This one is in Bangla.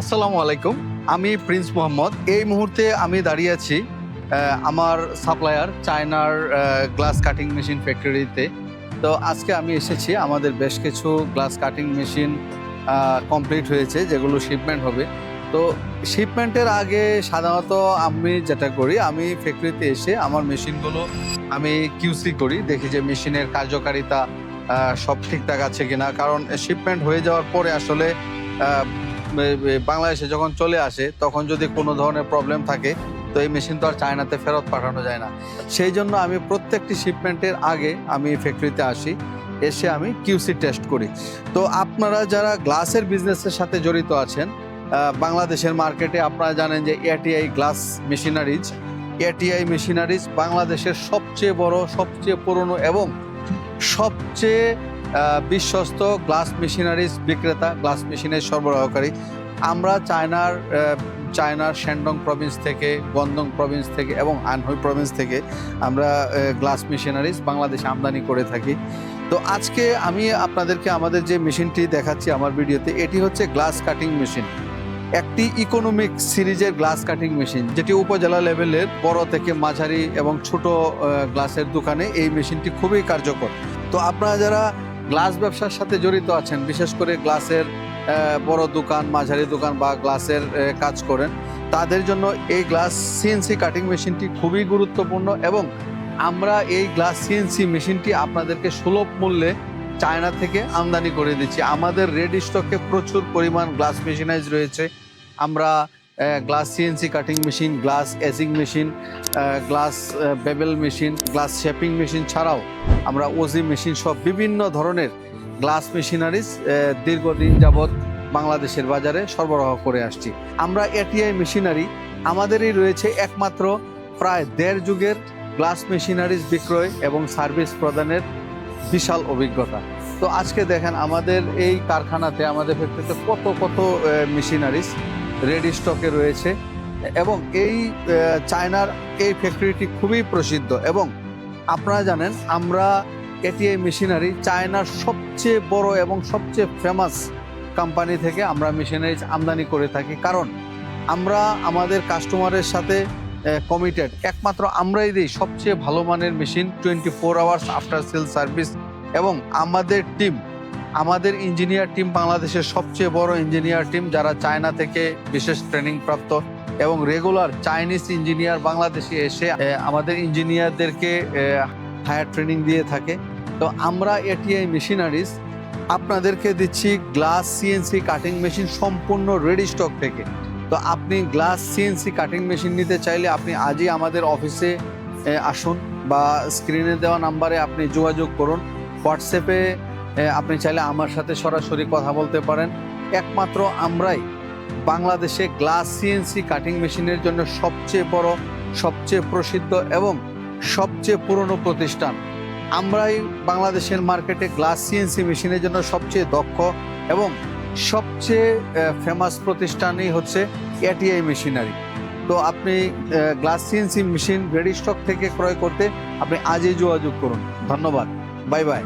আসসালামু আলাইকুম। আমি প্রিন্স মোহাম্মদ। এই মুহূর্তে আমি দাঁড়িয়ে আছি আমার সাপ্লায়ার চায়নার গ্লাস কাটিং মেশিন ফ্যাক্টরিতে। তো আজকে আমি এসেছি, আমাদের বেশ কিছু গ্লাস কাটিং মেশিন কমপ্লিট হয়েছে, যেগুলো শিপমেন্ট হবে। তো শিপমেন্টের আগে সাধারণত আমি যেটা করি, আমি ফ্যাক্টরিতে এসে আমার মেশিনগুলো আমি কিউসি করি, দেখি যে মেশিনের কার্যকারিতা সব ঠিকঠাক আছে কিনা। কারণ শিপমেন্ট হয়ে যাওয়ার পরে আসলে বাংলাদেশে যখন চলে আসে তখন যদি কোনো ধরনের প্রবলেম থাকে, তো এই মেশিন তো আর চায়নাতে ফেরত পাঠানো যায় না। সেই জন্য আমি প্রত্যেকটি শিপমেন্টের আগে আমি ফ্যাক্টরিতে আসি, এসে আমি কিউসি টেস্ট করি। তো আপনারা যারা গ্লাসের বিজনেসের সাথে জড়িত আছেন, বাংলাদেশের মার্কেটে আপনারা জানেন যে ATI glass machineries, ATI machineries বাংলাদেশের সবচেয়ে বড়, সবচেয়ে পুরনো এবং সবচেয়ে বিশ্বস্ত গ্লাস মেশিনারিজ বিক্রেতা, গ্লাস মেশিনের সরবরাহকারী। আমরা চায়নার শ্যানডং প্রভিন্স থেকে, গন্দং প্রভিন্স থেকে এবং আনহুই প্রভিন্স থেকে আমরা গ্লাস মেশিনারিজ বাংলাদেশে আমদানি করে থাকি। তো আজকে আমি আপনাদেরকে আমাদের যে মেশিনটি দেখাচ্ছি আমার ভিডিওতে, এটি হচ্ছে গ্লাস কাটিং মেশিন, একটি ইকোনমিক সিরিজের গ্লাস কাটিং মেশিন, যেটি উপজেলা লেভেলের বড় থেকে মাঝারি এবং ছোট গ্লাসের দোকানে এই মেশিনটি খুবই কার্যকর। তো আপনারা যারা গ্লাস ব্যবসার সাথে জড়িত আছেন, বিশেষ করে গ্লাসের বড় দোকান, মাঝারি দোকান বা গ্লাসের কাজ করেন, তাদের জন্য এই গ্লাস সিএনসি কাটিং মেশিনটি খুবই গুরুত্বপূর্ণ। এবং আমরা এই গ্লাস সিএনসি মেশিনটি আপনাদেরকে সুলভ মূল্যে চায়না থেকে আমদানি করে দিচ্ছি। আমাদের রেড স্টকে প্রচুর পরিমাণ গ্লাস মেশিনাইজ রয়েছে। আমরা glass CNC cutting machine, glass edging machine, glass bevel machine, glass shaping machine ছাড়াও আমরা ওজি মেশিন সব বিভিন্ন ধরনের গ্লাস মেশিনারিজ দীর্ঘদিন যাবৎ বাংলাদেশের বাজারে সরবরাহ করে আসছি। আমরা এটিআই মেশিনারি আমাদেরই রয়েছে একমাত্র প্রায় 1.5 যুগের গ্লাস মেশিনারিজ বিক্রয় এবং সার্ভিস প্রদানের বিশাল অভিজ্ঞতা। তো আজকে দেখেন আমাদের এই কারখানাতে, আমাদের ফ্যাক্টরিতে কত কত মেশিনারিজ রেডি স্টকে রয়েছে। এবং এই চায়নার এই ফ্যাক্টরিটি খুবই প্রসিদ্ধ। এবং আপনারা জানেন আমরা এটিআই মেশিনারি চায়নার সবচেয়ে বড় এবং সবচেয়ে ফেমাস কোম্পানি থেকে আমরা মেশিনারিজ আমদানি করে থাকি। কারণ আমরা আমাদের কাস্টমারের সাথে কমিটেড, একমাত্র আমরাই দিই সবচেয়ে ভালো মানের machine, 24 hours after sale service. এবং আমাদের ইঞ্জিনিয়ার টিম বাংলাদেশের সবচেয়ে বড় ইঞ্জিনিয়ার টিম, যারা চায়না থেকে বিশেষ ট্রেনিং প্রাপ্ত এবং রেগুলার চাইনিজ ইঞ্জিনিয়ার বাংলাদেশে এসে আমাদের ইঞ্জিনিয়ারদেরকে হায়ার ট্রেনিং দিয়ে থাকে। তো আমরা এটিআই মেশিনারিজ আপনাদেরকে দিচ্ছি গ্লাস সিএনসি কাটিং মেশিন সম্পূর্ণ রেডি স্টক থেকে। তো আপনি গ্লাস সিএনসি কাটিং মেশিন নিতে চাইলে আপনি আজই আমাদের অফিসে আসুন, বা স্ক্রিনে দেওয়া নাম্বারে আপনি যোগাযোগ করুন। হোয়াটসঅ্যাপে আপনি চাইলে আমার সাথে সরাসরি কথা বলতে পারেন। একমাত্র আমরাই বাংলাদেশে গ্লাস সিএনসি কাটিং মেশিনের জন্য সবচেয়ে বড়, সবচেয়ে প্রসিদ্ধ এবং সবচেয়ে পুরনো প্রতিষ্ঠান। আমরাই বাংলাদেশের মার্কেটে গ্লাস সিএনসি মেশিনের জন্য সবচেয়ে দক্ষ এবং সবচেয়ে ফেমাস প্রতিষ্ঠানই হচ্ছে এটিআই মেশিনারি। তো আপনি glass CNC machine ready stock থেকে ক্রয় করতে আপনি আজই যোগাযোগ করুন। ধন্যবাদ, বাই বাই।